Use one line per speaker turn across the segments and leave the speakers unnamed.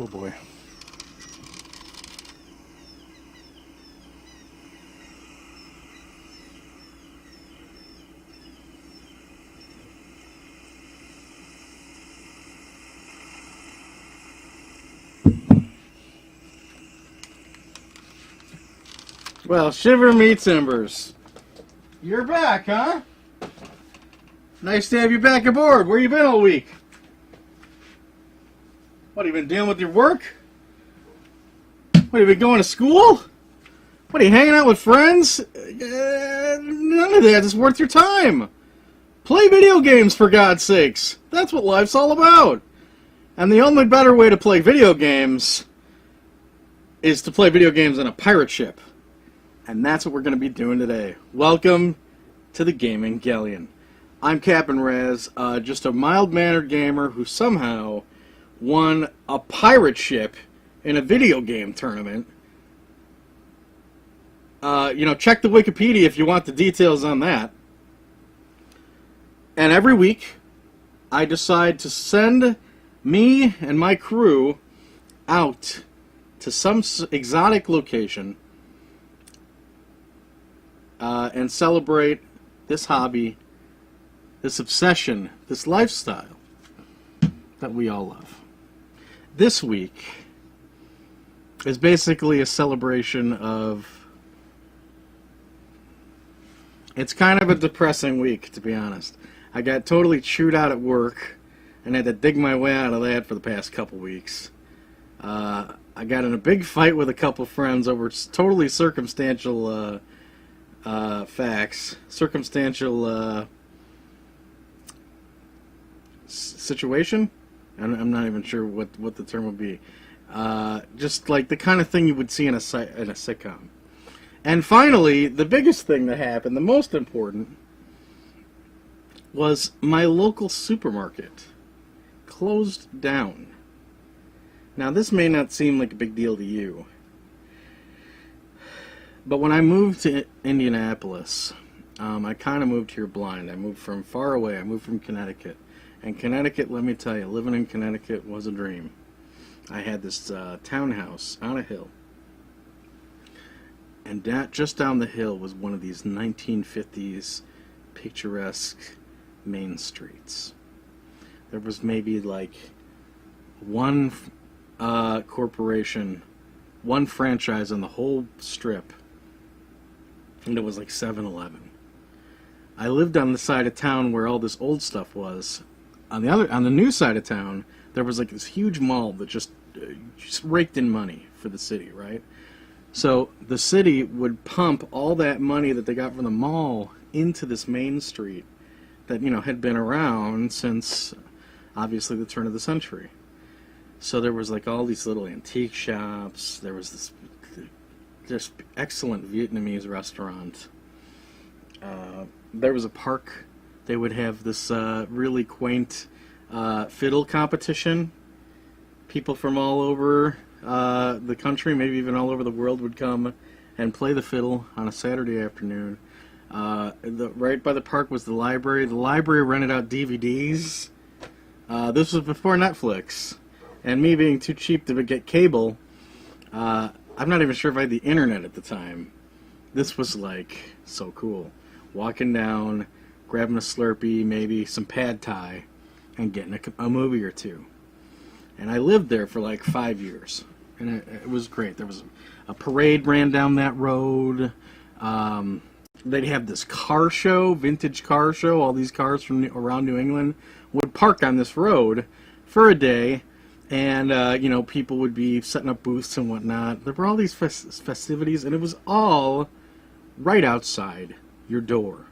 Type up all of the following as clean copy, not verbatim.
Oh boy. Well, shiver me timbers. You're back, huh? Nice to have you back aboard. Where you been all week? What, have you been dealing with your work? What, have you been going to school? What, are you hanging out with friends? None of that is worth your time. Play video games, for God's sakes. That's what life's all about. And the only better way to play video games is to play video games on a pirate ship. And that's what we're going to be doing today. Welcome to the Gaming Galleon. I'm Captain Raz, just a mild-mannered gamer who somehow won a pirate ship in a video game tournament. Check the Wikipedia if you want the details on that. And every week, I decide to send me and my crew out to some exotic location and celebrate this hobby, this obsession, this lifestyle that we all love. This week is basically a celebration of... It's kind of a depressing week, to be honest. I got totally chewed out at work and had to dig my way out of that for the past couple weeks. I got in a big fight with a couple friends over totally circumstantial facts, circumstantial situation. I'm not even sure what the term would be. Just like the kind of thing you would see in a sitcom. And finally, the biggest thing that happened, the most important, was my local supermarket closed down. Now, this may not seem like a big deal to you, but when I moved to Indianapolis, I kind of moved here blind. I moved from far away. I moved from Connecticut. And Connecticut, let me tell you, living in Connecticut was a dream. I had this townhouse on a hill. And just down the hill was one of these 1950s picturesque main streets. There was maybe like one corporation, one franchise on the whole strip, and it was like 7-Eleven. I lived on the side of town where all this old stuff was. On the new side of town, there was like this huge mall that just raked in money for the city, right? So the city would pump all that money that they got from the mall into this main street that, had been around since, obviously, the turn of the century. So there was like all these little antique shops. There was this just excellent Vietnamese restaurant. There was a park. They would have this really quaint fiddle competition. People from all over the country, maybe even all over the world, would come and play the fiddle on a Saturday afternoon. Right by the park was the library. The library rented out DVDs. This was before Netflix. And me being too cheap to get cable, I'm not even sure if I had the internet at the time. This was like so cool. Walking down, grabbing a Slurpee, maybe some pad thai, and getting a movie or two. And I lived there for like 5 years. And it was great. There was a parade ran down that road. They'd have this car show, vintage car show. All these cars from around New England would park on this road for a day. And, people would be setting up booths and whatnot. There were all these festivities, and it was all right outside your door.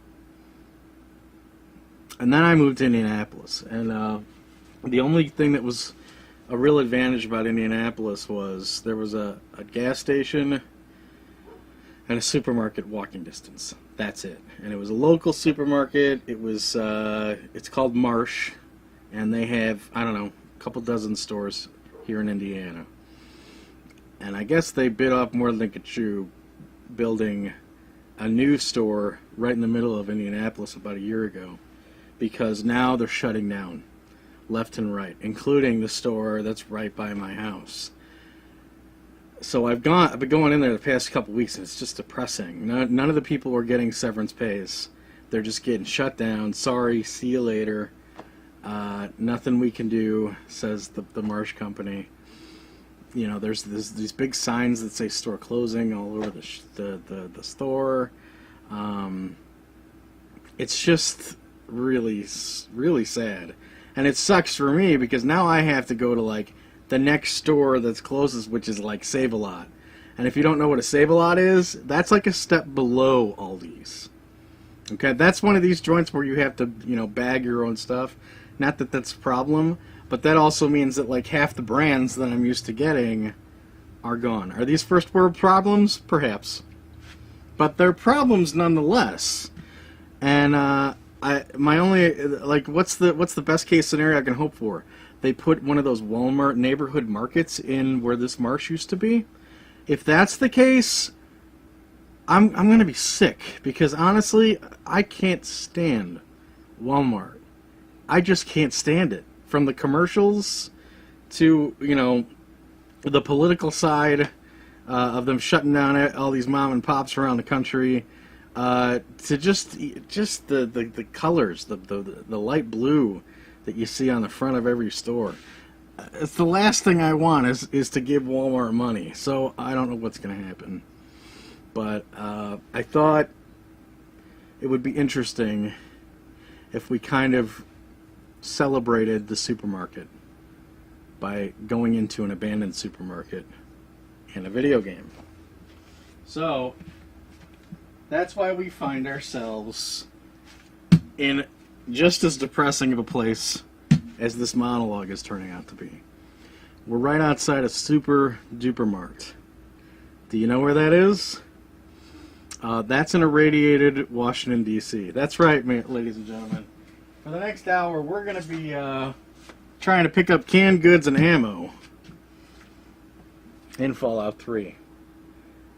And then I moved to Indianapolis. And the only thing that was a real advantage about Indianapolis was there was a gas station and a supermarket walking distance. That's it. And it was a local supermarket. It was, it's called Marsh, and they have, I don't know, a couple dozen stores here in Indiana. And I guess they bit off more than they could chew building a new store right in the middle of Indianapolis about a year ago, because now they're shutting down. left and right, including the store that's right by my house. So I've been going in there the past couple weeks, and it's just depressing. None of the people are getting severance pays. They're just getting shut down. Sorry, see you later. Nothing we can do, says the Marsh Company. You know, there's these big signs that say store closing all over the store. It's just really, really sad. And it sucks for me because now I have to go to, like, the next store that's closest, which is, like, Save-A-Lot. And if you don't know what a Save-A-Lot is, that's like a step below Aldi's. Okay, that's one of these joints where you have to, you know, bag your own stuff. Not that that's a problem, but that also means that, like, half the brands that I'm used to getting are gone. Are these first world problems? Perhaps. But they're problems nonetheless. And my only, like, what's the best case scenario I can hope for? They put one of those Walmart neighborhood markets in where this marsh used to be. If that's the case, I'm gonna be sick, because honestly, I can't stand Walmart. I just can't stand it. From the commercials to, you know, the political side of them shutting down all these mom and pops around the country, to just the colors, the light blue that you see on the front of every store. It's the last thing I want is to give Walmart money. So I don't know what's going to happen. But I thought it would be interesting if we kind of celebrated the supermarket by going into an abandoned supermarket in a video game. So that's why we find ourselves in just as depressing of a place as this monologue is turning out to be. We're right outside of Super-Duper Mart. Do you know where that is? That's in irradiated Washington, D.C. That's right, ladies and gentlemen. For the next hour, we're going to be trying to pick up canned goods and ammo in Fallout 3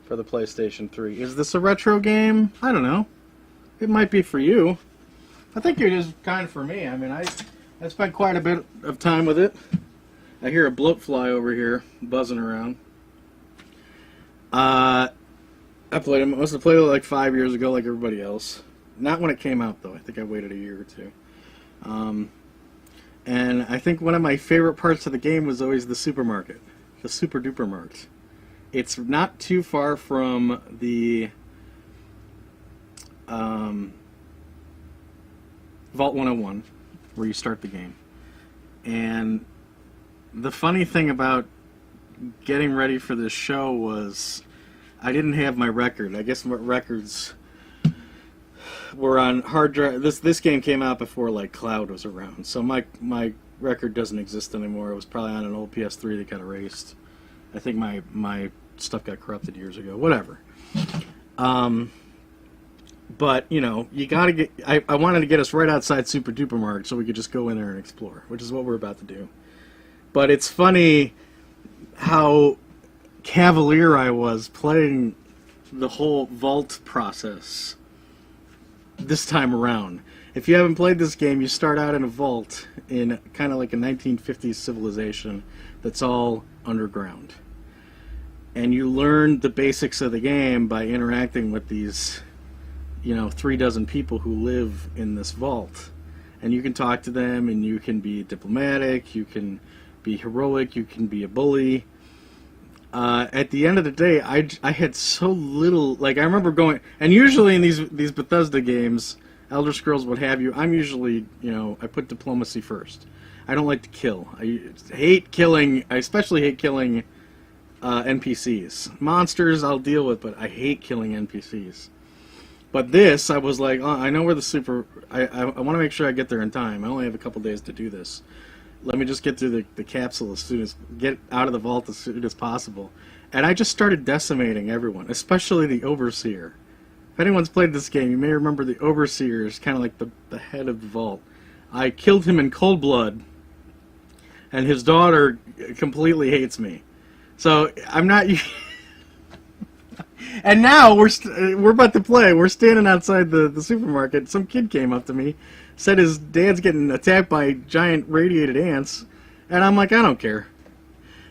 for the PlayStation 3. Is this a retro game? I don't know. It might be for you. I think it is kind of for me. I mean, I spent quite a bit of time with it. I hear a bloatfly over here buzzing around. I played it. I must have played it like 5 years ago, like everybody else. Not when it came out, though. I think I waited a year or two. And I think one of my favorite parts of the game was always the supermarket, the Super-Duper Mart. It's not too far from the Vault 101, where you start the game. And the funny thing about getting ready for this show was I didn't have my record. I guess my records were on hard drive. This game came out before, like, cloud was around, so my record doesn't exist anymore. It was probably on an old PS3 that got erased. I think my stuff got corrupted years ago. Whatever. But, you know, you gotta get... I wanted to get us right outside Super-Duper Mart so we could just go in there and explore, which is what we're about to do. But it's funny how cavalier I was playing the whole vault process this time around. If you haven't played this game, you start out in a vault in kind of like a 1950s civilization that's all underground. And you learn the basics of the game by interacting with these, you know, 36 people who live in this vault. And you can talk to them, and you can be diplomatic, you can be heroic, you can be a bully. At the end of the day, I had so little... Like, I remember going... And usually in these Bethesda games, Elder Scrolls, what have you, I'm usually, you know, I put diplomacy first. I don't like to kill. I hate killing... I especially hate killing NPCs. Monsters I'll deal with, but I hate killing NPCs. But this, I was like, oh, I know where the super... I want to make sure I get there in time. I only have a couple days to do this. Let me just get through the capsule as soon as... Get out of the vault as soon as possible. And I just started decimating everyone, especially the Overseer. If anyone's played this game, you may remember the Overseer is kind of like the head of the vault. I killed him in cold blood, and his daughter completely hates me. So, I'm not... And now we're about to play. We're standing outside the supermarket. Some kid came up to me, said his dad's getting attacked by giant radiated ants, and I'm like, I don't care.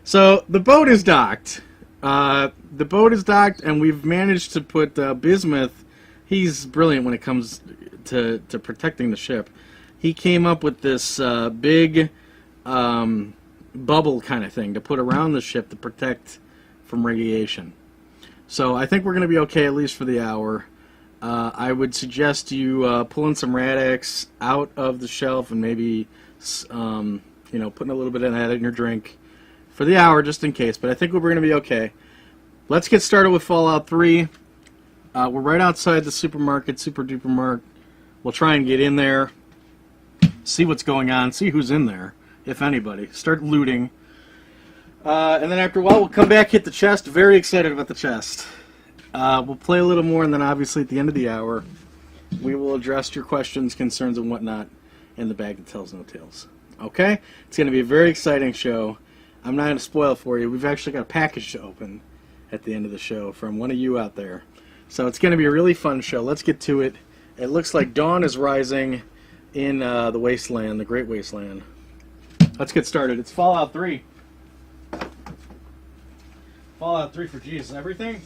So the boat is docked. And we've managed to put Bismuth. He's brilliant when it comes to protecting the ship. He came up with this big bubble kind of thing to put around the ship to protect from radiation. So I think we're going to be okay, at least for the hour. I would suggest you pulling some Rad-X out of the shelf and maybe putting a little bit of that in your drink for the hour, just in case. But I think we're going to be okay. Let's get started with Fallout 3. We're right outside the supermarket, Super-Duper Mart. We'll try and get in there, see what's going on, see who's in there, if anybody. Start looting. And then after a while, we'll come back, hit the chest. Very excited about the chest. We'll play a little more, and then obviously at the end of the hour, we will address your questions, concerns, and whatnot in the bag that tells no tales. Okay? It's going to be a very exciting show. I'm not going to spoil it for you. We've actually got a package to open at the end of the show from one of you out there. So it's going to be a really fun show. Let's get to it. It looks like dawn is rising in the wasteland, the Great Wasteland. Let's get started. It's Fallout 3. Fallout 3 for Jesus. Everything?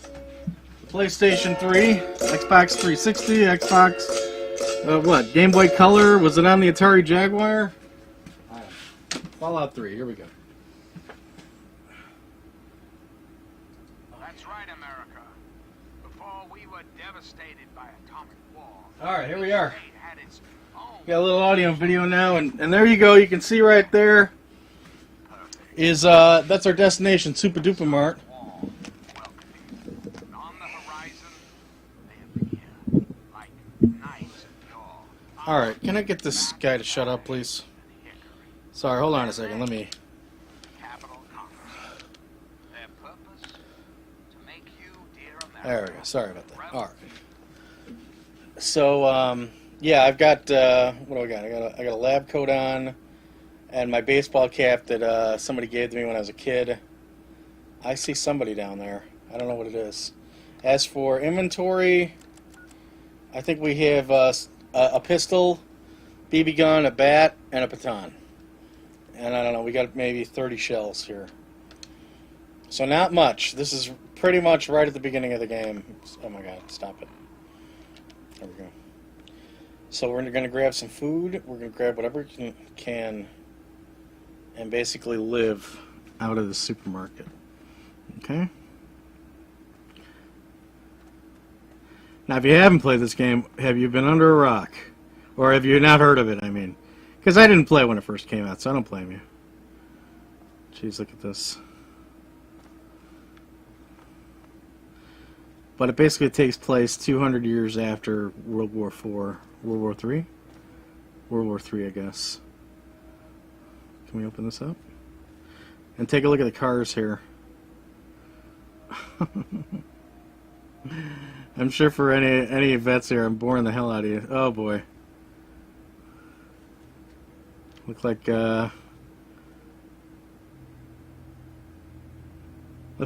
PlayStation 3, Xbox 360, Xbox... what? Game Boy Color? Was it on the Atari Jaguar? Fallout 3. Here we go.
That's right, America. Before we were devastated by atomic war.
Alright, here we are. Got a little audio and video now, and there you go. You can see right there is, that's our destination, Super-Duper Mart. Alright, can I get this guy to shut up, please? Sorry, hold on a second. Let me... There we go. Sorry about that. Alright. So, yeah, I've got, what do I got? I got a lab coat on, and my baseball cap that somebody gave to me when I was a kid. I see somebody down there. I don't know what it is. As for inventory, I think we have a pistol, BB gun, a bat, and a baton. And I don't know, we got maybe 30 shells here. So not much. This is pretty much right at the beginning of the game. Oh my god, stop it. There we go. So we're going to grab some food. We're going to grab whatever we can and basically live out of the supermarket. Okay? Now, if you haven't played this game, have you been under a rock? Or have you not heard of it, I mean? Because I didn't play when it first came out, so I don't blame you. Jeez, look at this. But it basically takes place 200 years after World War IV. World War III? World War III, I guess. Can we open this up? And take a look at the cars here. I'm sure for any vets here, I'm boring the hell out of you. Oh boy. Look like looks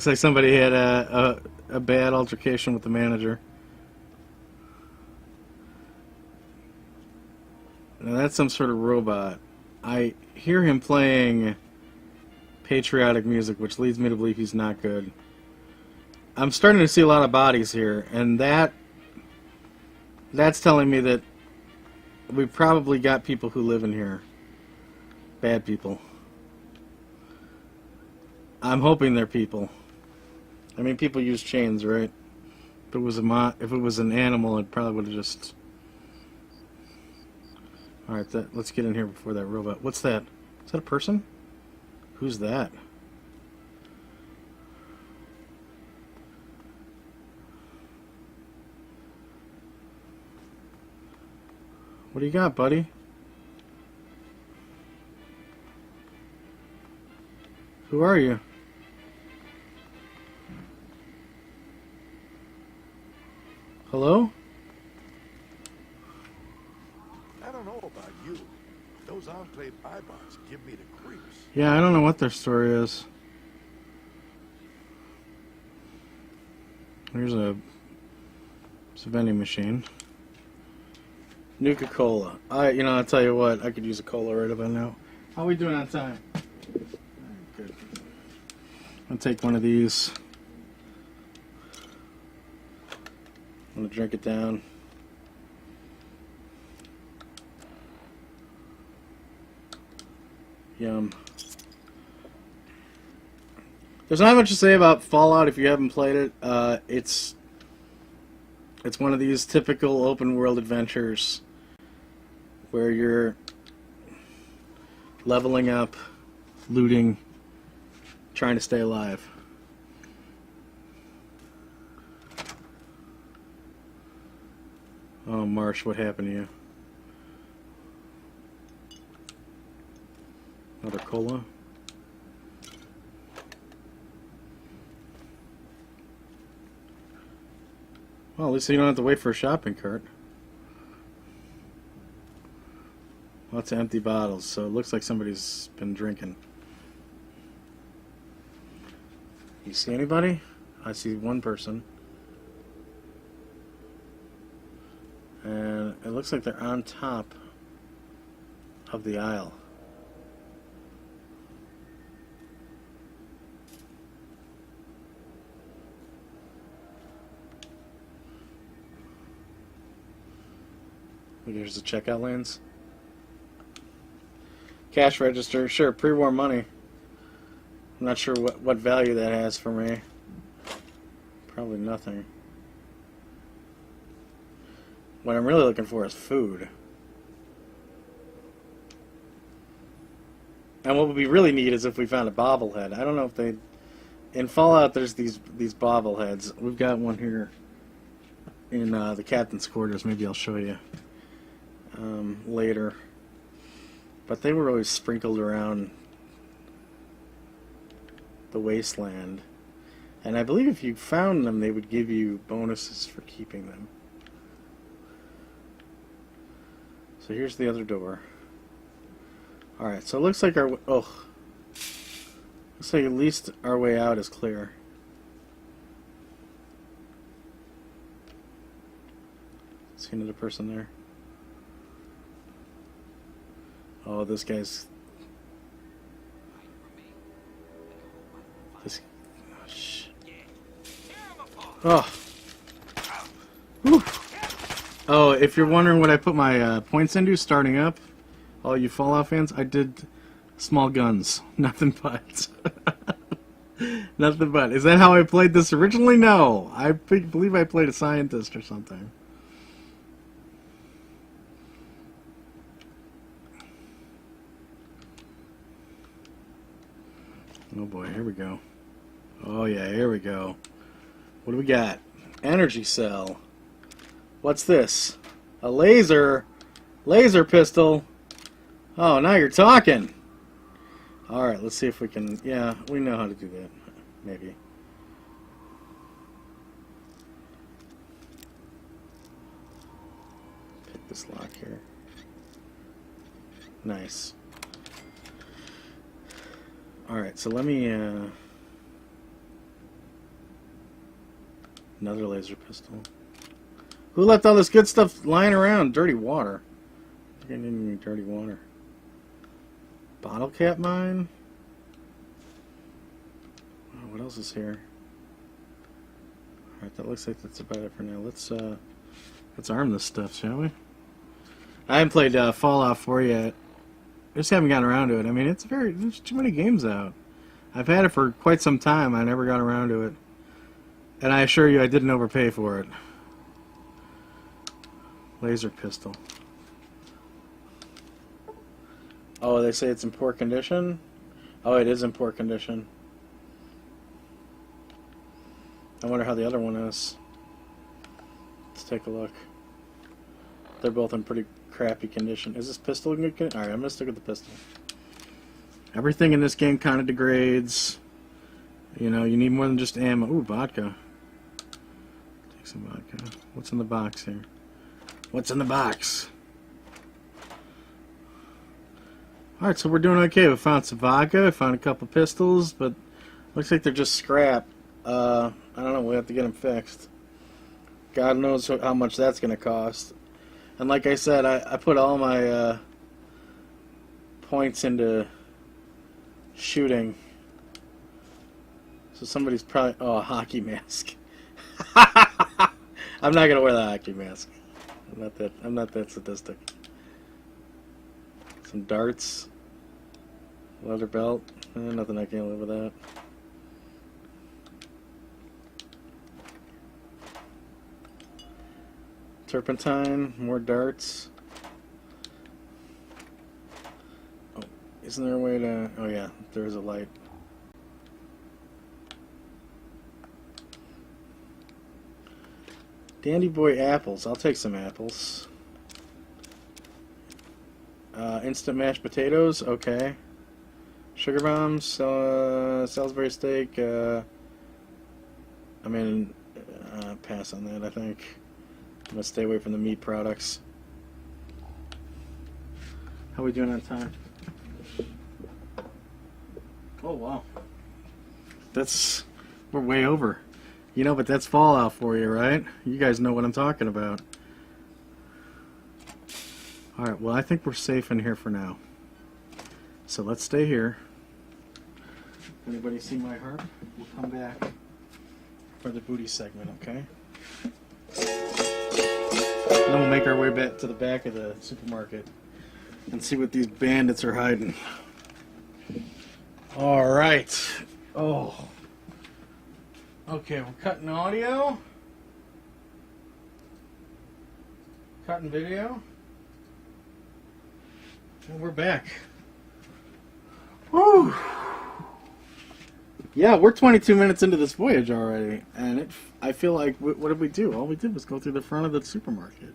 like somebody had a bad altercation with the manager. Now that's some sort of robot. I hear him playing patriotic music, which leads me to believe he's not good. I'm starting to see a lot of bodies here, and that's telling me that we probably got people who live in here. Bad people. I'm hoping they're people. I mean, people use chains, right? If it was an animal, it probably would have just... Alright, let's get in here before that robot... What's that? Is that a person? Who's that? What do you got, buddy? Who are you? Hello?
I don't know about you. Those enclave iBots give me the creeps.
Yeah, I don't know what their story is. Here's a vending machine. Nuka-Cola. I'll tell you what, I could use a cola right about now. How are we doing on time? Good. I'll take one of these. I'm gonna drink it down. Yum. There's not much to say about Fallout if you haven't played it. It's one of these typical open world adventures where you're leveling up, looting, trying to stay alive. Oh, Marsh, what happened to you? Another cola? Well, at least you don't have to wait for a shopping cart. Lots of empty bottles, so it looks like somebody's been drinking. You see anybody? I see one person. And it looks like they're on top of the aisle. Here's the checkout lanes. Cash register, sure, pre-war money. I'm not sure what value that has for me. Probably nothing. What I'm really looking for is food. And what would be really neat is if we found a bobblehead. I don't know if they... In Fallout, there's these bobbleheads. We've got one here in the captain's quarters. Maybe I'll show you later. But they were always sprinkled around the wasteland. And I believe if you found them, they would give you bonuses for keeping them. So here's the other door. Alright, so it looks like looks like at least our way out is clear. See another person there? Oh, this guy's... This... Oh, shit. Oh. Whew. Oh, if you're wondering what I put my points into starting up, all you Fallout fans, I did small guns. Nothing but. Nothing but. Is that how I played this originally? No. I believe I played a scientist or something. Oh boy, here we go. Oh yeah, here we go. What do we got? Energy cell. What's this? A laser pistol. Oh, now you're talking. Alright, let's see if we can... Yeah, we know how to do that. Maybe. Pick this lock here. Nice. Alright, so let me... Another laser pistol. Who left all this good stuff lying around? Dirty water. I think I need any dirty water. Bottle cap mine. Oh, what else is here? Alright, that looks like that's about it for now. Let's arm this stuff, shall we? I haven't played Fallout 4 yet. I just haven't gotten around to it. I mean, there's too many games out. I've had it for quite some time. I never got around to it. And I assure you I didn't overpay for it. Laser pistol. Oh, they say it's in poor condition? Oh, it is in poor condition. I wonder how the other one is. Let's take a look. They're both in pretty crappy condition. Is this pistol in good condition? Alright, I'm going to stick with the pistol. Everything in this game kind of degrades. You know, you need more than just ammo. Ooh, vodka. Take some vodka. What's in the box here? What's in the box? Alright, so we're doing okay. We found some vodka, we found a couple pistols, but looks like they're just scrap. I don't know, we have to get them fixed. God knows how much that's going to cost. And like I said, I put all my points into shooting. So somebody's probably... Oh, a hockey mask. I'm not gonna wear the hockey mask. I'm not that sadistic. Some darts. Leather belt. Nothing I can't live with that. Turpentine. More darts. Oh, isn't there a way to... Oh yeah, there's a light. Dandy Boy apples. I'll take some apples. Instant mashed potatoes. Okay. Sugar bombs. Salisbury steak. Pass on that, I think. I'm going to stay away from the meat products. How are we doing on time? Oh, wow. We're way over. You know, but that's Fallout for you, right? You guys know what I'm talking about. Alright, well, I think we're safe in here for now. So let's stay here. Anybody see my harp? We'll come back for the booty segment, okay? Then we'll make our way back to the back of the supermarket and see what these bandits are hiding. Alright. Oh. Okay, we're cutting audio. Cutting video. And we're back. Woo! Yeah, we're 22 minutes into this voyage already, and I feel like, what did we do? All we did was go through the front of the supermarket.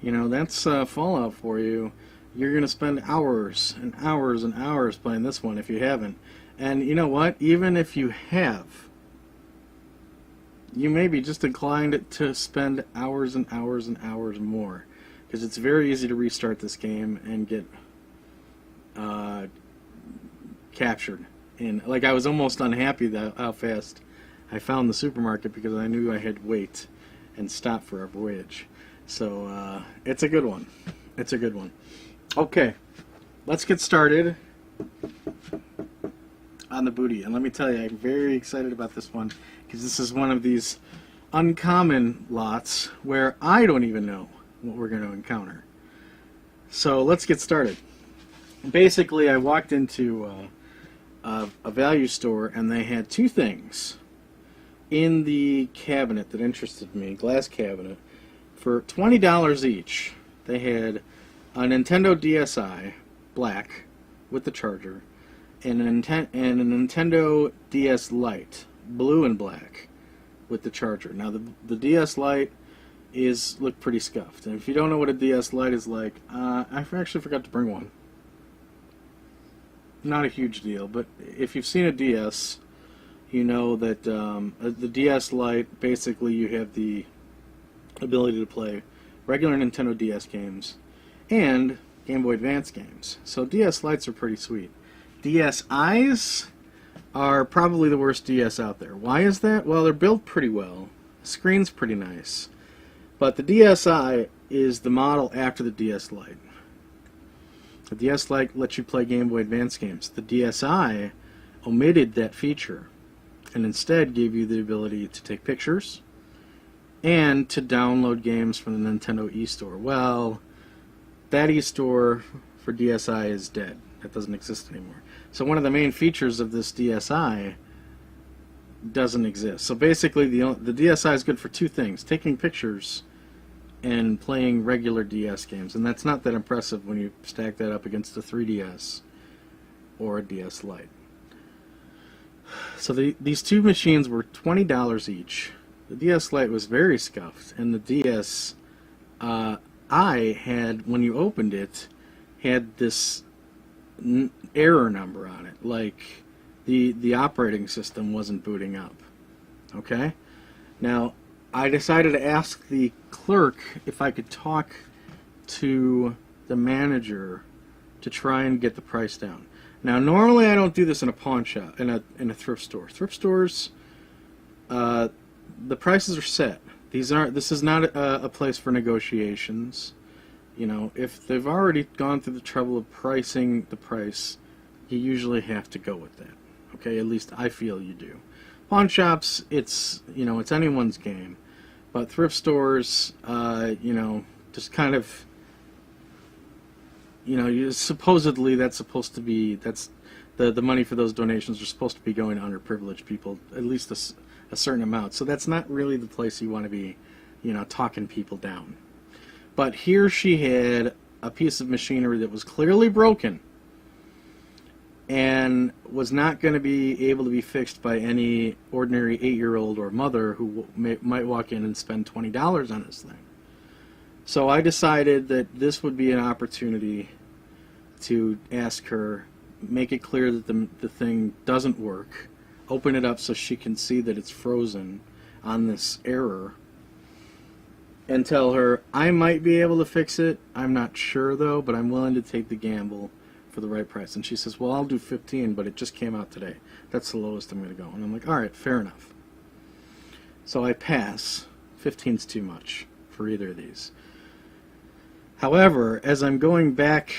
You know, that's Fallout for you. You're going to spend hours and hours and hours playing this one if you haven't. And you know what? Even if you have, you may be just inclined to spend hours and hours and hours more. Because it's very easy to restart this game and get captured. And like, I was almost unhappy how fast I found the supermarket because I knew I had to wait and stop for our voyage. So it's a good one. It's a good one. Okay, let's get started on the booty. And let me tell you, I'm very excited about this one because this is one of these uncommon lots where I don't even know what we're going to encounter. So let's get started. Basically, I walked into a value store and they had two things in the cabinet that interested me, glass cabinet, for $20 each. They had a Nintendo DSi, black, with the charger, and a Nintendo DS Lite, blue and black, with the charger. Now, the DS Lite look pretty scuffed. And if you don't know what a DS Lite is like, I actually forgot to bring one. Not a huge deal, but if you've seen a DS, you know that the DS Lite, basically you have the ability to play regular Nintendo DS games and Game Boy Advance games. So DS Lites are pretty sweet. DSi's are probably the worst DS out there. Why is that? Well, they're built pretty well. The screen's pretty nice. But the DSi is the model after the DS Lite. The DS Lite lets you play Game Boy Advance games. The DSi omitted that feature and instead gave you the ability to take pictures and to download games from the Nintendo eStore. Well, that eStore for DSi is dead. That doesn't exist anymore. So one of the main features of this DSi doesn't exist. So basically the DSi is good for two things: taking pictures and playing regular DS games. And that's not that impressive when you stack that up against a 3DS or a DS Lite. So these two machines were $20 each. The DS Lite was very scuffed, and the DS I had, when you opened it, had this error number on it, like the operating system wasn't booting up. Okay? Now, I decided to ask the clerk if I could talk to the manager to try and get the price down. Now, normally I don't do this in a pawn shop, in a thrift store. Thrift stores, the prices are set. This is not a place for negotiations. You know, if they've already gone through the trouble of pricing the price, you usually have to go with that. Okay, at least I feel you do. Pawn shops, it's, you know, it's anyone's game. But thrift stores, you know, just kind of, you know, supposedly that's supposed to be, that's the money for those donations are supposed to be going to underprivileged people, at least a certain amount. So that's not really the place you want to be, you know, talking people down. But here she had a piece of machinery that was clearly broken and was not going to be able to be fixed by any ordinary 8-year-old or mother who might walk in and spend $20 on this thing. So I decided that this would be an opportunity to ask her, make it clear that the thing doesn't work, open it up so she can see that it's frozen on this error, and tell her, I might be able to fix it, I'm not sure though, but I'm willing to take the gamble for the right price. And she says, well, I'll do 15, but it just came out today. That's the lowest I'm going to go. And I'm like, all right, fair enough. So I pass. 15's too much for either of these. However, as I'm going back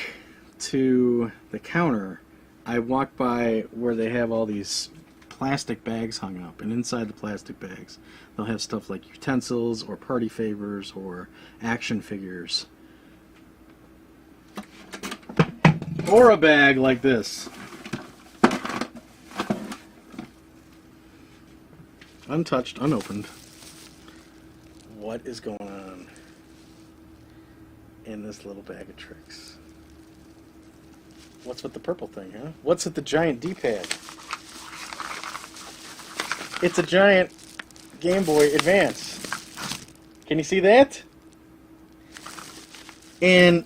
to the counter, I walk by where they have all these plastic bags hung up, and inside the plastic bags they'll have stuff like utensils or party favors or action figures. Or a bag like this. Untouched, unopened. What is going on in this little bag of tricks? What's with the purple thing, huh? What's with the giant D-pad? It's a giant Game Boy Advance. Can you see that? And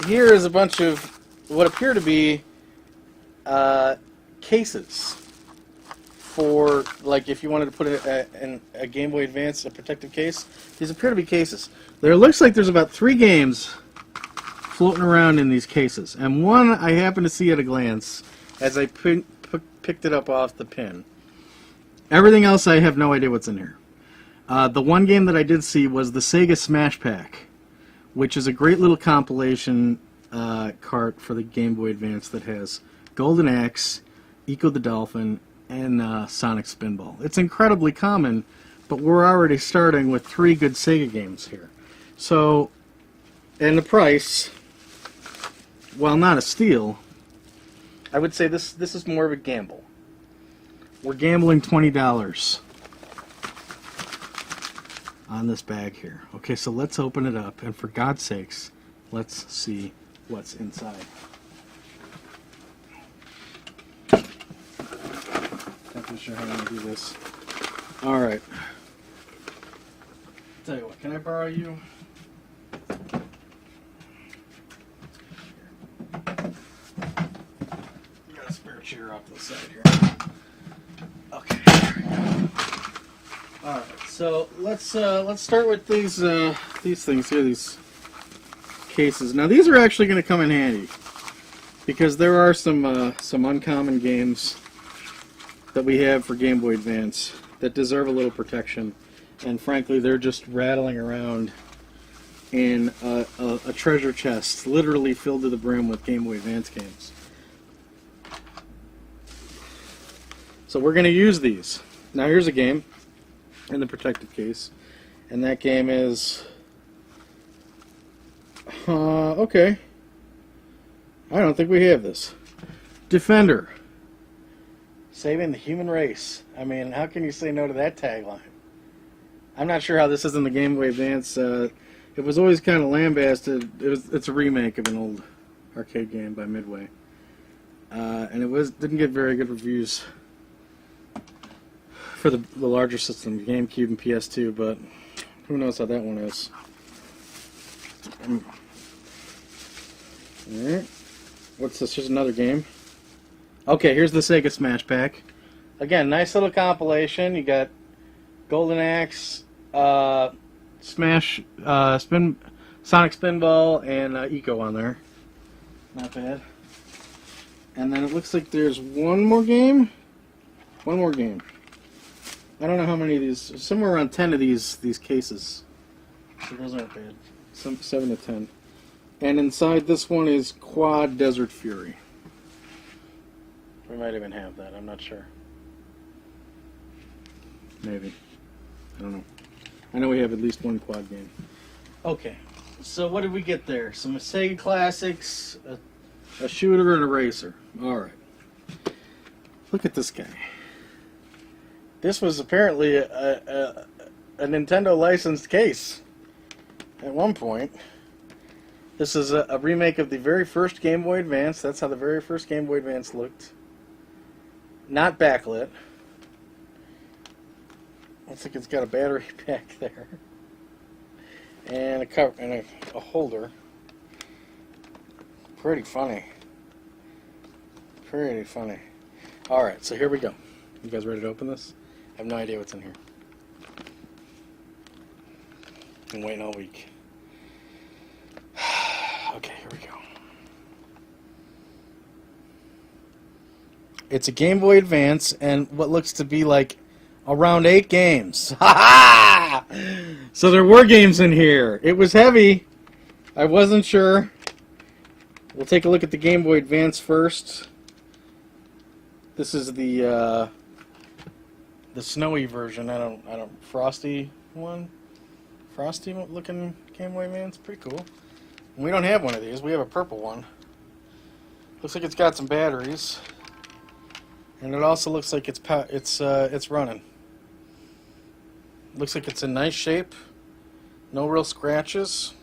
here is a bunch of what appear to be cases for, like, if you wanted to put a Game Boy Advance, a protective case. These appear to be cases. There looks like there's about 3 games floating around in these cases, and one I happened to see at a glance as I picked it up off the pin. Everything else I have no idea what's in here. The one game that I did see was the Sega Smash Pack, which is a great little compilation cart for the Game Boy Advance that has Golden Axe, Eco the Dolphin, and Sonic Spinball. It's incredibly common, but we're already starting with 3 good Sega games here. So, and the price, while not a steal, I would say this is more of a gamble. We're gambling $20 on this bag here. Okay, so let's open it up, and for God's sakes, let's see what's inside. Not too sure how I'm going to do this. Alright. Tell you what, can I borrow you? You got a spare chair off to the side here. Okay. Alright, so let's start with these things here, these cases. Now these are actually going to come in handy because there are some uncommon games that we have for Game Boy Advance that deserve a little protection, and frankly they're just rattling around in a treasure chest literally filled to the brim with Game Boy Advance games. So we're going to use these. Now here's a game in the protective case, and that game is okay. I don't think we have this. Defender. Saving the human race. I mean, how can you say no to that tagline? I'm not sure how this is in the Game Boy Advance. It was always kind of lambasted. It's a remake of an old arcade game by Midway, and it didn't get very good reviews for the larger system, GameCube and PS2, but who knows how that one is. Alright. What's this? Here's another game. Okay, here's the Sega Smash Pack. Again, nice little compilation. You got Golden Axe, Smash, Sonic Spinball, and Eco on there. Not bad. And then it looks like there's one more game. One more game. I don't know how many of these. Somewhere around 10 of these cases. So those aren't bad. 7 to 10. And inside this one is Quad Desert Fury. We might even have that, I'm not sure. Maybe. I don't know. I know we have at least one quad game. Okay, so what did we get there? Some Sega classics, a shooter, and a racer. Alright. Look at this guy. This was apparently a Nintendo licensed case at one point. This is a remake of the very first Game Boy Advance. That's how the very first Game Boy Advance looked. Not backlit. Looks like it's got a battery pack there. And a cover and a holder. Pretty funny. Pretty funny. Alright, so here we go. You guys ready to open this? I have no idea what's in here. Been waiting all week. Okay, here we go. It's a Game Boy Advance and what looks to be like around 8 games. Ha ha! So there were games in here. It was heavy. I wasn't sure. We'll take a look at the Game Boy Advance first. This is the snowy version. I don't frosty one. Frosty looking Game Boy Advance, pretty cool. And we don't have one of these. We have a purple one. Looks like it's got some batteries, and it also looks like it's running. Looks like it's in nice shape. No real scratches.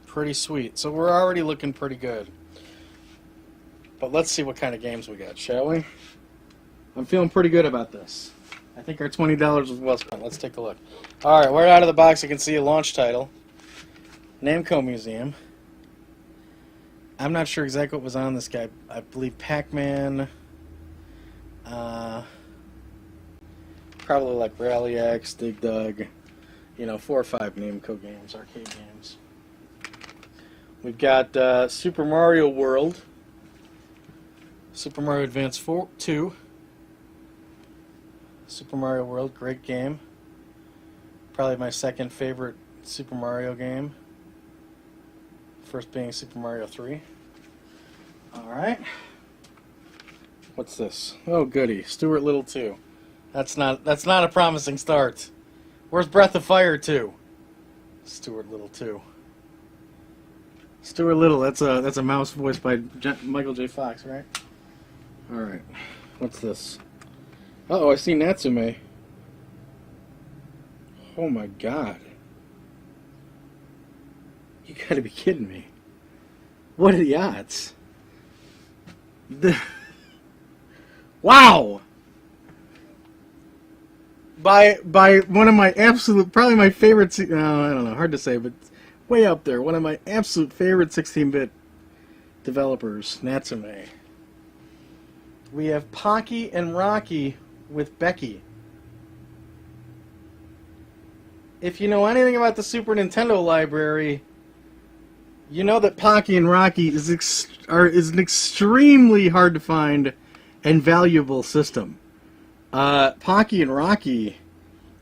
Pretty sweet. So we're already looking pretty good. But let's see what kind of games we got, shall we? I'm feeling pretty good about this. I think our $20 was well spent. Let's take a look. Alright, right out of the box you can see a launch title. Namco Museum. I'm not sure exactly what was on this guy. I believe Pac-Man. Probably like Rally X, Dig Dug. 4 or 5 Namco games, arcade games. We've got Super Mario World. Super Mario Advance 2. Super Mario World, great game. Probably my second favorite Super Mario game. First being Super Mario 3. Alright. What's this? Oh goody, Stuart Little 2. That's not a promising start. Where's Breath of Fire 2? Stuart Little 2. Stuart Little, that's a mouse voiced by Michael J. Fox, right? Alright. What's this? Uh-oh, I see Natsume. Oh my god. You gotta be kidding me. What are the odds? Wow! By one of my absolute, probably my favorite, I don't know, hard to say, but way up there. One of my absolute favorite 16-bit developers, Natsume. We have Pocky and Rocky with Becky. If you know anything about the Super Nintendo library, you know that Pocky and Rocky is an extremely hard to find and valuable system. Pocky and Rocky,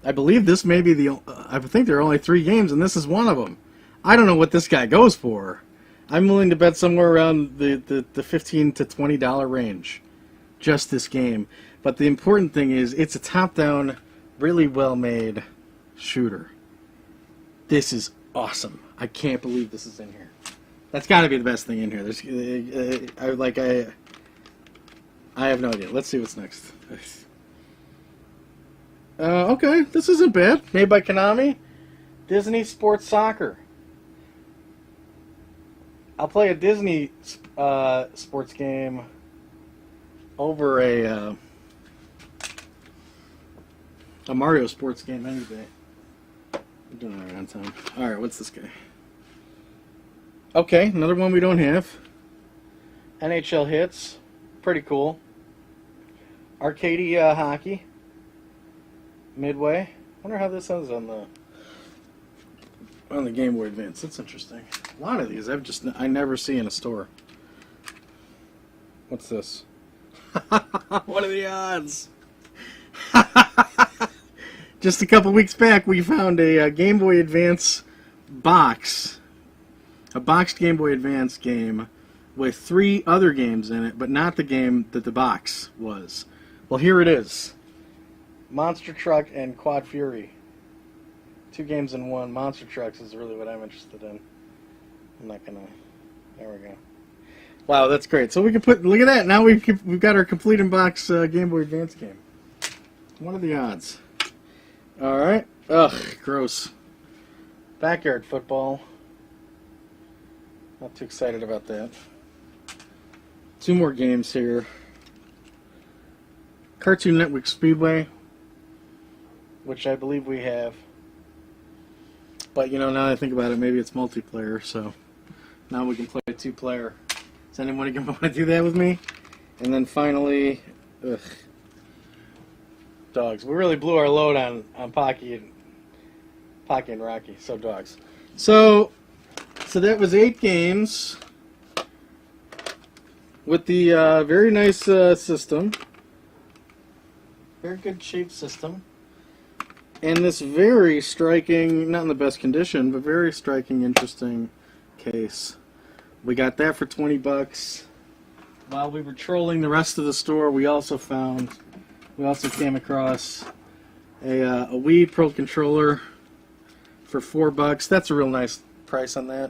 I believe this may be I think there are only 3 games, and this is one of them. I don't know what this guy goes for. I'm willing to bet somewhere around the $15 to $20 range. Just this game. But the important thing is, it's a top-down, really well-made shooter. This is awesome. I can't believe this is in here. That's got to be the best thing in here. I have no idea. Let's see what's next. Okay, this isn't bad. Made by Konami. Disney Sports Soccer. I'll play a Disney sports game over a Mario sports game any day. I'm doing alright on time. Alright, what's this guy? Okay, another one we don't have. NHL Hits. Pretty cool. Arcadia Hockey. Midway. Wonder how this is on the Game Boy Advance. That's interesting. A lot of these I never see in a store. What's this? What are the odds? Just a couple weeks back, we found a Game Boy Advance box a boxed Game Boy Advance game with 3 other games in it, but not the game that the box was. Well, here it is. Monster Truck and Quad Fury. 2 games in one. Monster Trucks is really what I'm interested in. I'm not gonna... There we go. Wow, that's great. So we can put... Look at that. Now we've got our complete in-box Game Boy Advance game. What are the odds? Alright. Ugh, gross. Backyard football. Not too excited about that. 2 more games here. Cartoon Network Speedway, which I believe we have. But, you know, now that I think about it, maybe it's multiplayer, so now we can play a 2-player. Does anyone want to do that with me? And then finally, ugh, dogs. We really blew our load on Pocky and Rocky, so dogs. So that was 8 games with the very nice system. Very good shaped system. And this very striking, not in the best condition, but very striking, interesting case. We got that for $20. While we were trolling the rest of the store, we also came across a Wii Pro Controller for $4. That's a real nice price on that.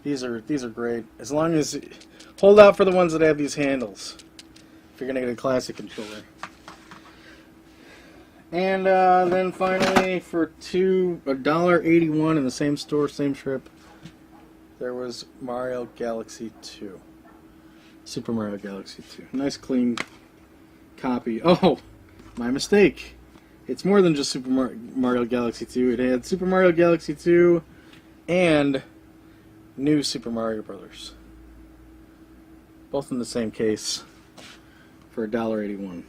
These are great. As long as hold out for the ones that have these handles, if you're gonna get a classic controller. And then finally, for $1.81 in the same store, same trip, there was Mario Galaxy 2. Super Mario Galaxy 2. Nice clean copy. Oh, my mistake. It's more than just Super Mario Galaxy 2. It had Super Mario Galaxy 2 and New Super Mario Brothers. Both in the same case for $1.81.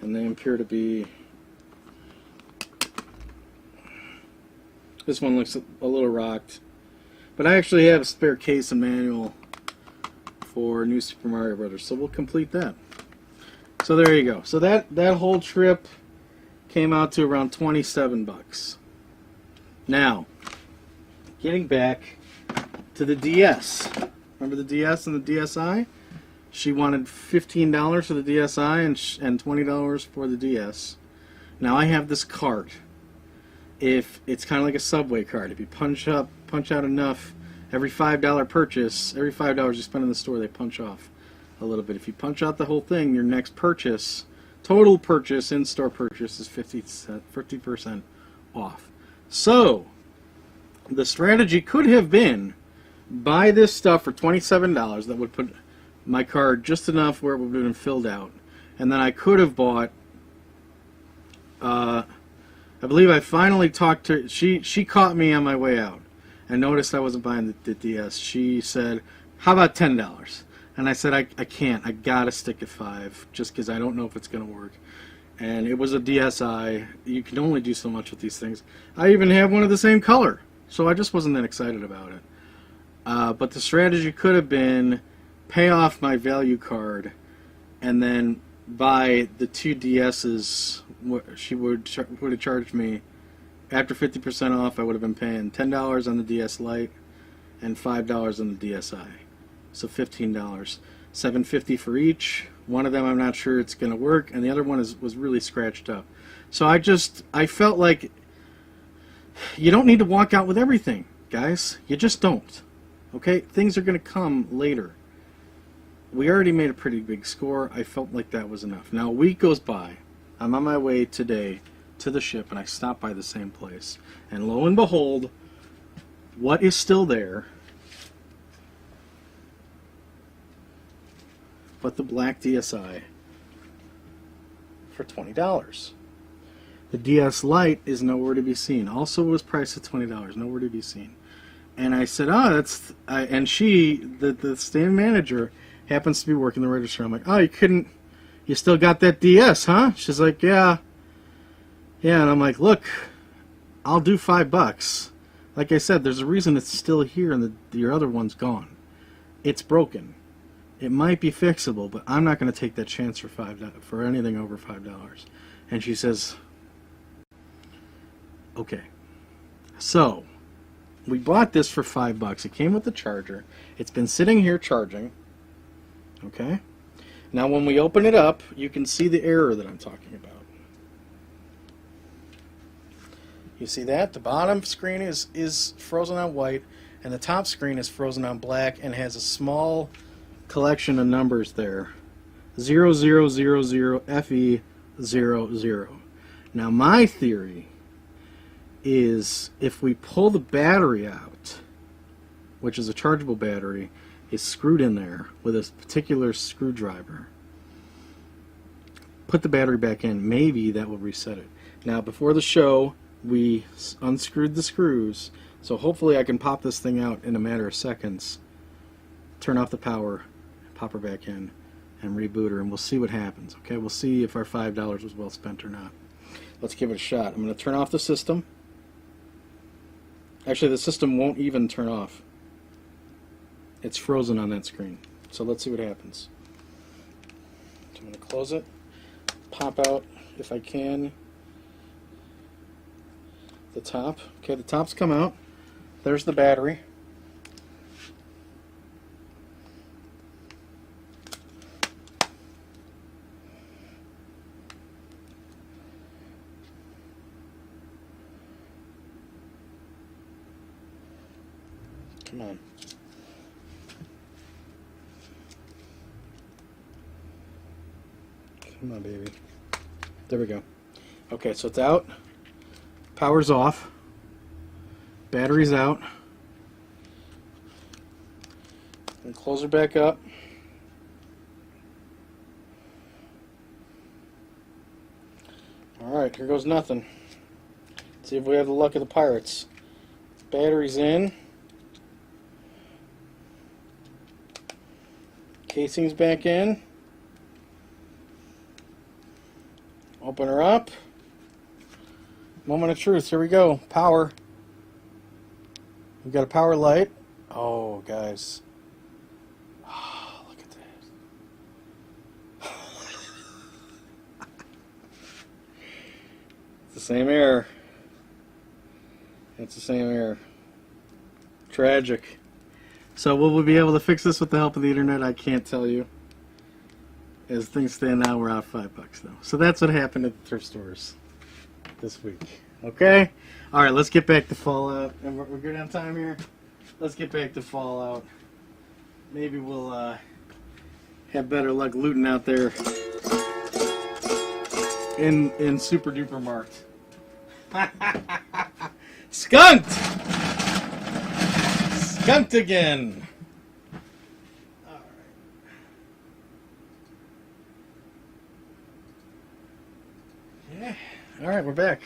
And they appear to be... This one looks a little rocked. But I actually have a spare case and manual for New Super Mario Brothers, so we'll complete that. So there you go. So that whole trip came out to around $27. Now, getting back to the DS. Remember the DS and the DSi? She wanted $15 for the DSi and $20 for the DS. Now I have this cart. If it's kind of like a Subway card, if you punch out enough, every $5 purchase, every $5 you spend in the store, they punch off a little bit. If you punch out the whole thing, your next purchase, total purchase, in-store purchase, is 50% off. So, the strategy could have been, buy this stuff for $27, that would put my card just enough where it would have been filled out. And then I could have bought, I believe I finally talked to her. She caught me on my way out and noticed I wasn't buying the DS. She said, how about $10? And I said, I can't. I gotta stick at $5 just because I don't know if it's going to work. And it was a DSi. You can only do so much with these things. I even have one of the same color, so I just wasn't that excited about it. But the strategy could have been pay off my value card and then buy the 2 DSs. She would have charged me, after 50% off, I would have been paying $10 on the DS Lite and $5 on the DSi. So $15. $7.50 for each. One of them I'm not sure it's going to work, and the other one was really scratched up. So I felt like you don't need to walk out with everything, guys. You just don't. Okay? Things are going to come later. We already made a pretty big score. I felt like that was enough. Now a week goes by. I'm on my way today to the ship, and I stop by the same place. And lo and behold, what is still there but the black DSi for $20. The DS Lite is nowhere to be seen. Also was priced at $20, nowhere to be seen. And I said, oh, that's... and she, the stand manager, happens to be working the register. I'm like, oh, you still got that DS, huh? She's like, yeah. Yeah, and I'm like, look, I'll do $5. Like I said, there's a reason it's still here and your other one's gone. It's broken. It might be fixable, but I'm not going to take that chance for anything over $5. And she says, okay. So, We bought this for $5. It came with the charger. It's been sitting here charging. Okay? Now when we open it up, you can see the error that I'm talking about. You see that? The bottom screen is frozen on white, and the top screen is frozen on black and has a small collection of numbers there. 0000FE00. Now my theory is if we pull the battery out, which is a chargeable battery, is screwed in there with a particular screwdriver, put the battery back in, maybe that will reset it. Now before the show, we unscrewed the screws, so hopefully I can pop this thing out in a matter of seconds, turn off the power, pop her back in, and reboot her, and we'll see what happens. Okay, we'll see if our $5 was well spent or not. Let's give it a shot. I'm going to turn off the system. Actually, the system won't even turn off. It's frozen on that screen. So let's see what happens. So I'm going to close it, pop out, if I can, the top. Okay, the top's come out. There's the battery. Come on. Come on, baby. There we go. Okay, so it's out. Power's off. Battery's out. And close her back up. Alright, here goes nothing. Let's see if we have the luck of the pirates. Battery's in. Casing's back in. Open her up. Moment of truth. Here we go. Power. We've got a power light. Oh, guys. Oh, look at that. It's the same error. It's the same error. Tragic. So will we be able to fix this with the help of the internet? I can't tell you. As things stand now, we're out $5 though. So that's what happened at the thrift stores this week. Okay? Alright, let's get back to Fallout. And we're good on time here? Let's get back to Fallout. Maybe we'll have better luck looting out there in Super-Duper Mart. Skunked! Skunked again! Alright, we're back.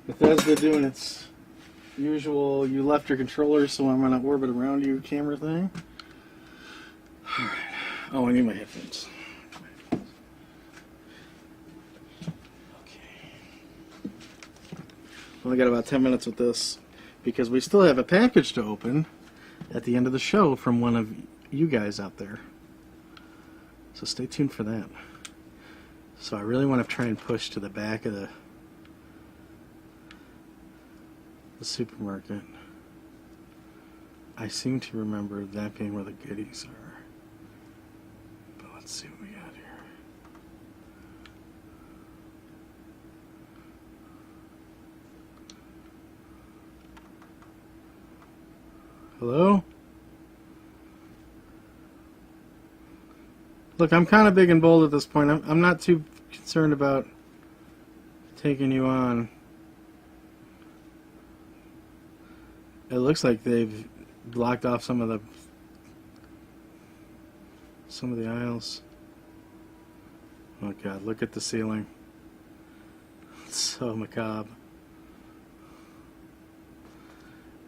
Bethesda doing its usual, you left your controller so I'm going to orbit around you camera thing. Alright. Oh, I need my headphones. Okay. Only got about 10 minutes with this because we still have a package to open at the end of the show from one of you guys out there. So stay tuned for that. So I really want to try and push to the back of the supermarket. I seem to remember that being where the goodies are. But let's see what we got here. Hello? Look, I'm kind of big and bold at this point. I'm not too concerned about taking you on. It looks like they've blocked off some of the aisles. Oh God, look at the ceiling. It's so macabre.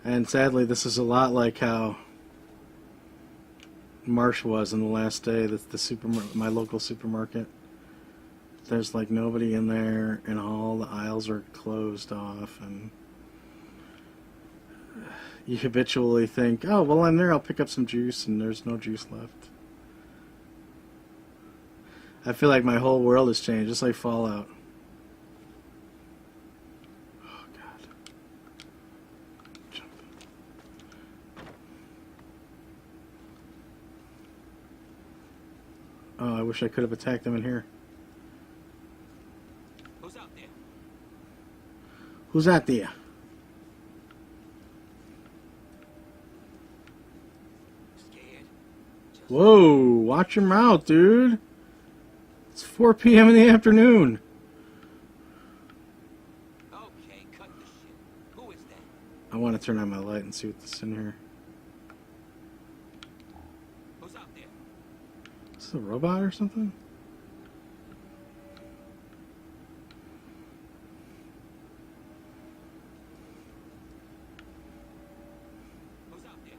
And sadly, this is a lot like how Marsh was in the last day. My local supermarket. There's like nobody in there, and all the aisles are closed off, and you habitually think, oh, well, I'm there, I'll pick up some juice, and there's no juice left. I feel like my whole world has changed, just like Fallout. Oh, God. Oh, I wish I could have attacked them in here.
Who's out there?
Who's out there?
Scared?
Whoa, watch your mouth, dude. It's 4 p.m. in the afternoon.
Okay, cut the shit. Who is that?
I want to turn on my light and see what's in here.
Who's out there?
Is this a robot or something?
Who's out there?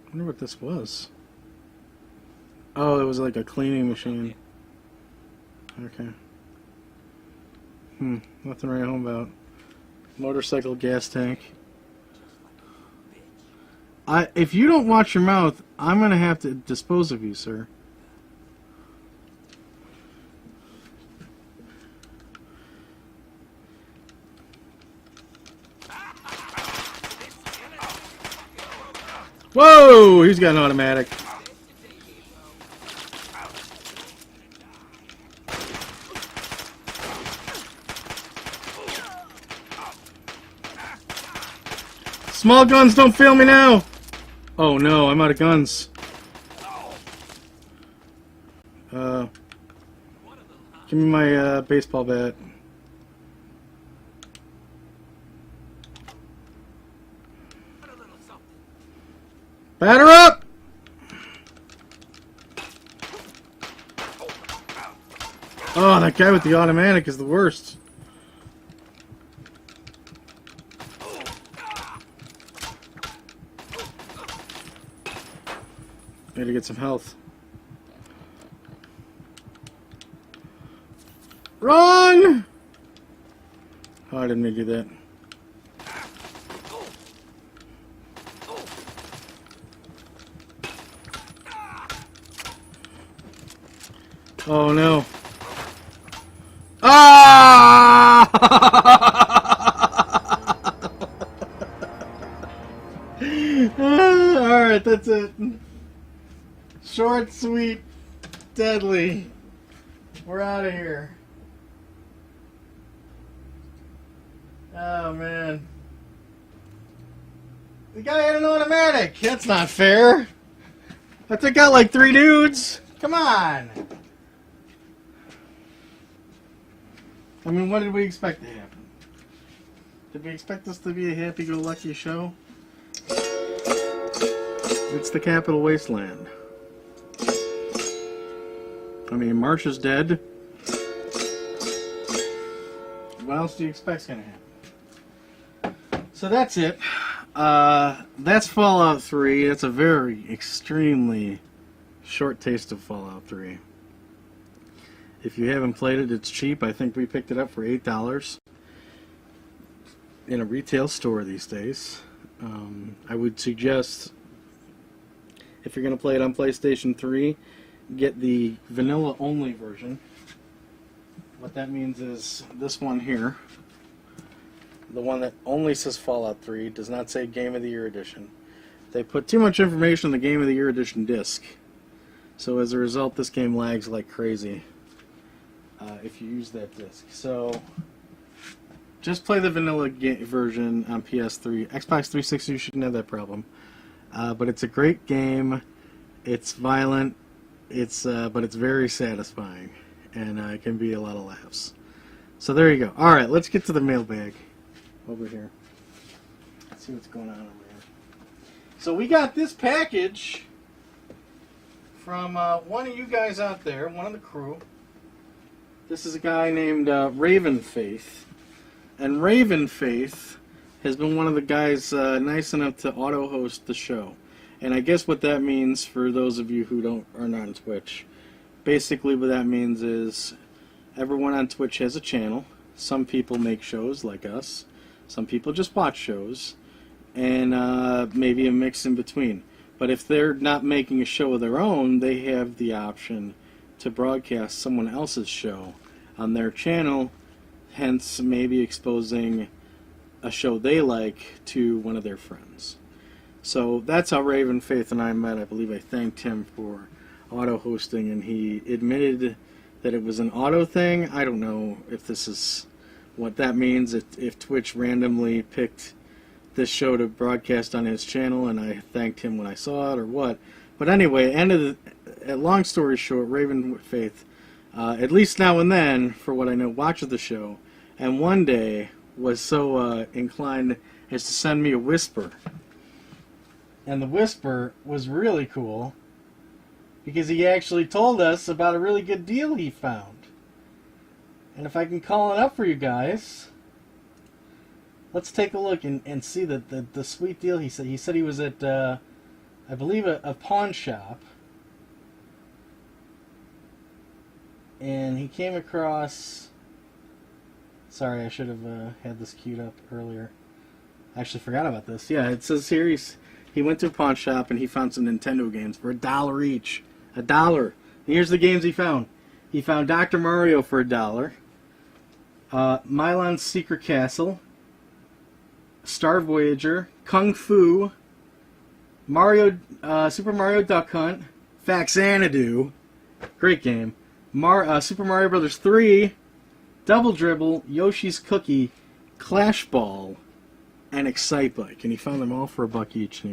I wonder what this was. Oh, it was like a cleaning machine. Okay. Nothing to write home about. Motorcycle gas tank. If you don't watch your mouth, I'm gonna have to dispose of you, sir. Whoa! He's got an automatic. Small guns don't fail me now! Oh no, I'm out of guns. Give me my baseball bat. Batter up! Oh, that guy with the automatic is the worst. Need to get some health. Run! Oh, I didn't mean to do that. Oh no. Ah! Alright, that's it. Short, sweet, deadly. We're out of here. Oh man. The guy had an automatic. That's not fair. I took out like 3 dudes. Come on. I mean, what did we expect to happen? Did we expect this to be a happy-go-lucky show? It's the capital wasteland. I mean, Marsh is dead. What else do you expect's gonna happen? So that's it. That's Fallout 3. That's a very, extremely short taste of Fallout 3. If you haven't played it, it's cheap. I think we picked it up for $8 in a retail store these days. I would suggest, if you're going to play it on PlayStation 3, get the vanilla-only version. What that means is this one here, the one that only says Fallout 3, does not say Game of the Year Edition. They put too much information on the Game of the Year Edition disc. So as a result, this game lags like crazy if you use that disc. So just play the vanilla version on PS3. Xbox 360, you shouldn't have that problem. But it's a great game. It's violent. But it's very satisfying, and it can be a lot of laughs. So there you go. All right, let's get to the mailbag over here. Let's see what's going on over here. So we got this package from one of you guys out there, one of the crew. This is a guy named Raven Faith, and Raven Faith has been one of the guys nice enough to auto-host the show. And I guess what that means for those of you who aren't on Twitch, basically what that means is everyone on Twitch has a channel. Some people make shows like us. Some people just watch shows. And maybe a mix in between. But if they're not making a show of their own, they have the option to broadcast someone else's show on their channel, hence maybe exposing a show they like to one of their friends. So that's how Raven Faith and I met. I believe I thanked him for auto hosting, and he admitted that it was an auto thing. I don't know if this is what that means, if Twitch randomly picked this show to broadcast on his channel and I thanked him when I saw it or what. But anyway, long story short, Raven Faith, at least now and then, for what I know, watches the show, and one day was so inclined as to send me a whisper. And the whisper was really cool because he actually told us about a really good deal he found. And if I can call it up for you guys, let's take a look and see the sweet deal he said. He said he was at, I believe, a pawn shop. And he came across... Sorry, I should have had this queued up earlier. I actually forgot about this. Yeah, it says here he went to a pawn shop and he found some Nintendo games for $1 each. $1. And here's the games he found. He found Dr. Mario for $1. Milon's Secret Castle. Star Voyager. Kung Fu. Mario, Super Mario Duck Hunt. Faxanadu. Great game. Super Mario Brothers 3. Double Dribble. Yoshi's Cookie. Clash Ball. And Excite Bike, and he found them all for $1 each, and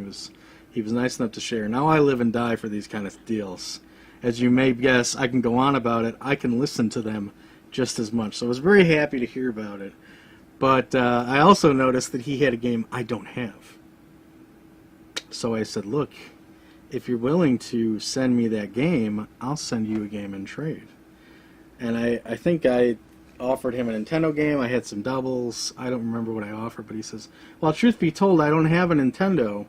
he was nice enough to share. Now I live and die for these kind of deals. As you may guess, I can go on about it. I can listen to them just as much. So I was very happy to hear about it. But I also noticed that he had a game I don't have. So I said, look, if you're willing to send me that game, I'll send you a game in trade. And I think I offered him a Nintendo game. I had some doubles. I don't remember what I offered, but he says, well, truth be told, I don't have a Nintendo,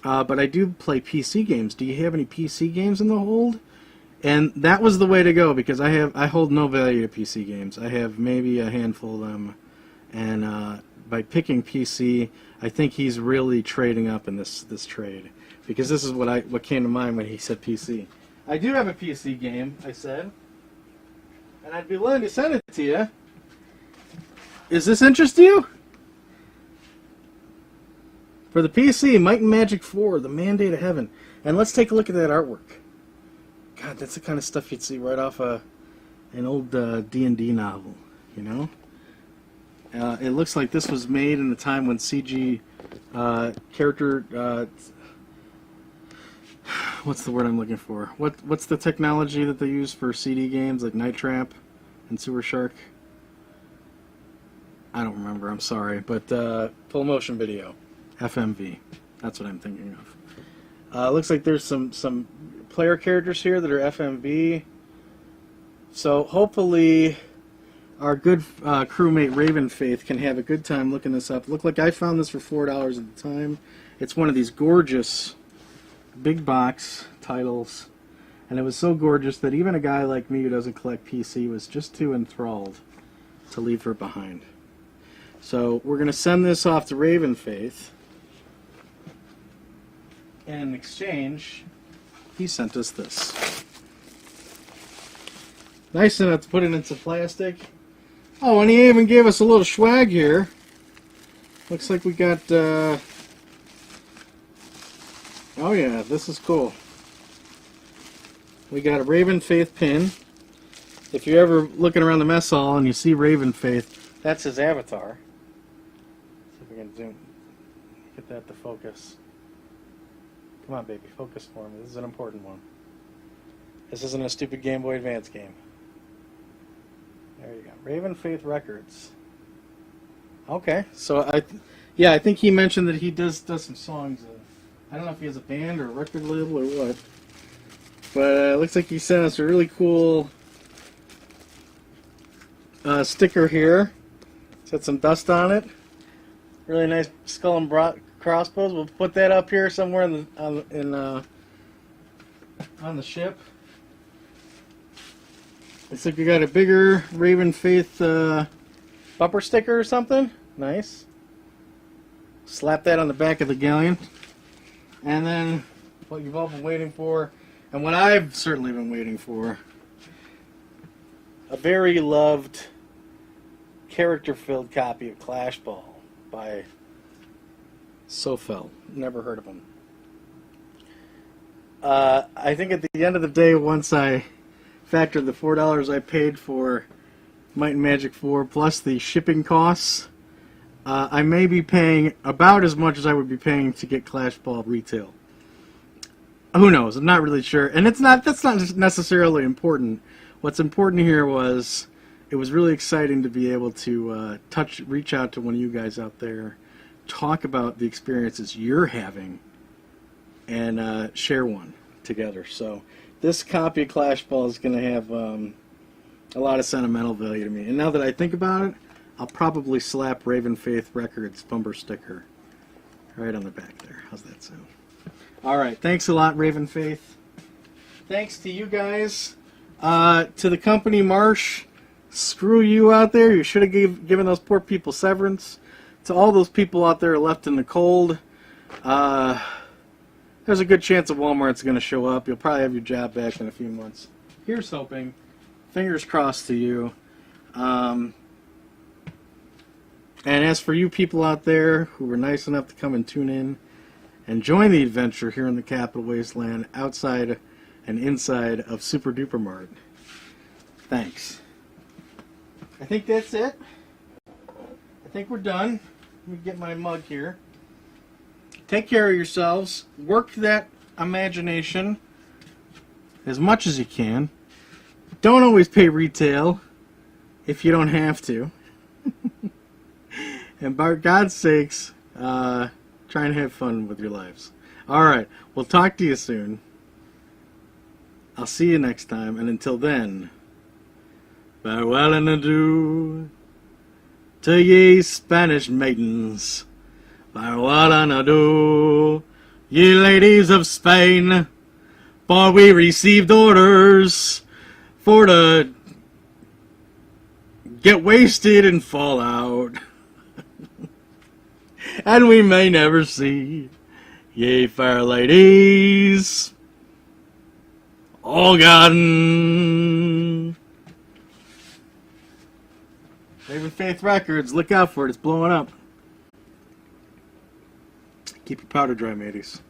but I do play PC games. Do you have any PC games in the hold? And that was the way to go, because I hold no value to PC games. I have maybe a handful of them, and by picking PC, I think he's really trading up in this trade, because this is what came to mind when he said PC. I do have a PC game, I said. And I'd be willing to send it to you. Is this interest you? For the PC, Might and Magic 4, The Mandate of Heaven. And let's take a look at that artwork. God, that's the kind of stuff you'd see right off an old D&D novel, you know? It looks like this was made in the time when CG character... what's the word I'm looking for? What's the technology that they use for CD games like Night Trap and Sewer Shark? I don't remember, I'm sorry, but full motion video, FMV. That's what I'm thinking of. Looks like there's some player characters here that are FMV. So hopefully our good crewmate Raven Faith can have a good time looking this up. Looked like I found this for $4 at the time. It's one of these gorgeous big box titles, and it was so gorgeous that even a guy like me who doesn't collect PC was just too enthralled to leave her behind. So we're going to send this off to Raven Faith, and in exchange he sent us this. Nice enough to put it into plastic. Oh, and he even gave us a little swag here. Looks like we got oh yeah, this is cool. We got a Raven Faith pin. If you're ever looking around the mess hall and you see Raven Faith, that's his avatar. See if we can zoom, get that to focus. Come on, baby, focus for me. This is an important one. This isn't a stupid Game Boy Advance game. There you go. Raven Faith Records. Okay, so I think he mentioned that he does some songs. I don't know if he has a band or a record label or what. But it looks like he sent us a really cool sticker here. It's got some dust on it. Really nice skull and crossbows. We'll put that up here somewhere on the ship. Looks like we got a bigger Raven Faith bumper sticker or something. Nice. Slap that on the back of the Galleon. And then what you've all been waiting for, and what I've certainly been waiting for, a very loved character-filled copy of Clash Ball by Sofel. Never heard of them. I think at the end of the day, once I factored the $4 I paid for Might and Magic 4 plus the shipping costs, I may be paying about as much as I would be paying to get Clash Ball retail. Who knows? I'm not really sure. And that's not necessarily important. What's important here was it was really exciting to be able to reach out to one of you guys out there, talk about the experiences you're having, and share one together. So this copy of Clash Ball is going to have a lot of sentimental value to me. And now that I think about it, I'll probably slap Raven Faith Records bumper sticker right on the back there. How's that sound? All right. Thanks a lot, Raven Faith. Thanks to you guys. To the company Marsh, screw you out there. You should have given those poor people severance. To all those people out there left in the cold, there's a good chance that Walmart's going to show up. You'll probably have your job back in a few months. Here's hoping. Fingers crossed to you. And as for you people out there who were nice enough to come and tune in and join the adventure here in the Capital Wasteland, outside and inside of Super-Duper Mart, thanks. I think that's it. I think we're done. Let me get my mug here. Take care of yourselves. Work that imagination as much as you can. Don't always pay retail if you don't have to. And by God's sakes, try and have fun with your lives. Alright, we'll talk to you soon. I'll see you next time, and until then, farewell and adieu to ye Spanish maidens. Farewell and adieu, ye ladies of Spain, for we received orders for to get wasted and fall out. And we may never see ye fair ladies all gone. Raven Faith Records, look out for it, it's blowing up. Keep your powder dry, mateys.